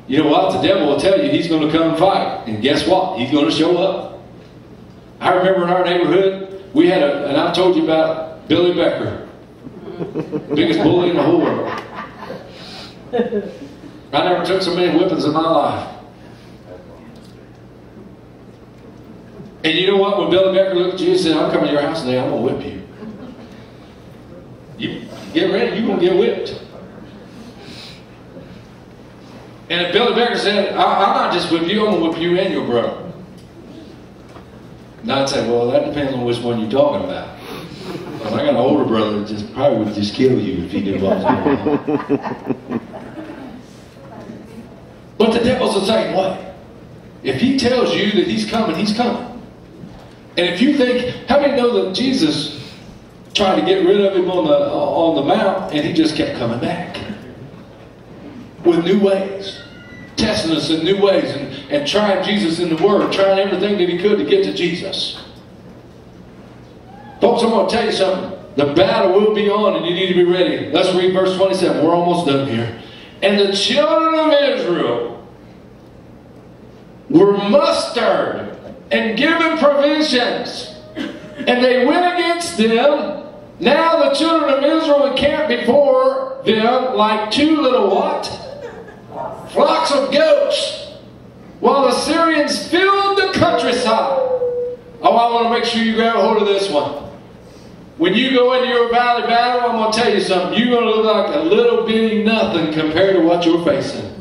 You know what? The devil will tell you he's going to come and fight. And guess what? He's going to show up. I remember in our neighborhood, we had and I've told you about Billy Becker. Biggest bully in the whole world. I never took so many whippings in my life. And you know what? When Billy Becker looked at you and said, I'm coming to your house today, I'm going to whip you. You get ready, you're going to get whipped. And if Billy Becker said, I'm not just whip you, I'm going to whip you and your brother. And I'd say, well, that depends on which one you're talking about. Because I got an older brother that just probably would just kill you if he did what I was doing. But the devil's the same way. If he tells you that he's coming, he's coming. And if you think, how many know that Jesus tried to get rid of him on the mount and he just kept coming back? With new ways. Testing us in new ways and trying Jesus in the Word. Trying everything that he could to get to Jesus. Folks, I'm going to tell you something. The battle will be on and you need to be ready. Let's read verse 27. We're almost done here. And the children of Israel were mustered and given provisions. And they went against them. Now the children of Israel encamped before them like two little what? Flocks of goats. While the Syrians filled the countryside. Oh, I want to make sure you grab a hold of this one. When you go into your valley battle, I'm going to tell you something. You're going to look like a little bitty nothing compared to what you're facing.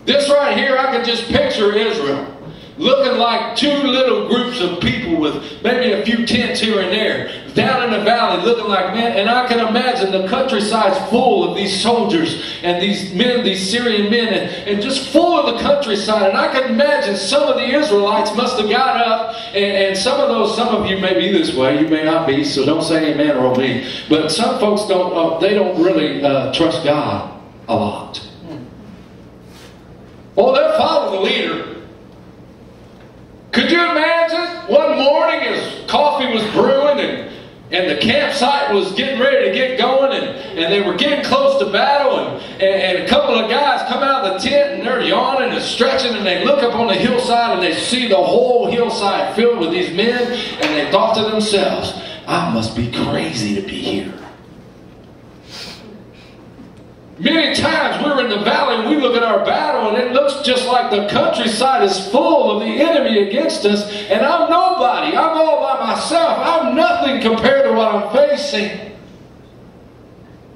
This right here, I can just picture Israel. Looking like two little groups of people with maybe a few tents here and there. Down in the valley looking like men. And I can imagine the countryside's full of these soldiers and these men, these Syrian men. And just full of the countryside. And I can imagine some of the Israelites must have got up. And some of you may be this way. You may not be. So don't say amen or me. But some folks they don't really trust God a lot. Well, they'll follow the leader. Could you imagine one morning as coffee was brewing and the campsite was getting ready to get going and they were getting close to battle and a couple of guys come out of the tent and they're yawning and stretching and they look up on the hillside and they see the whole hillside filled with these men and they thought to themselves, I must be crazy to be here. Many times we're in the valley and we look at our battle and it looks just like the countryside is full of the enemy against us and I'm nobody. I'm all by myself. I'm nothing compared to what I'm facing.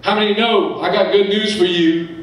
How many know I got good news for you?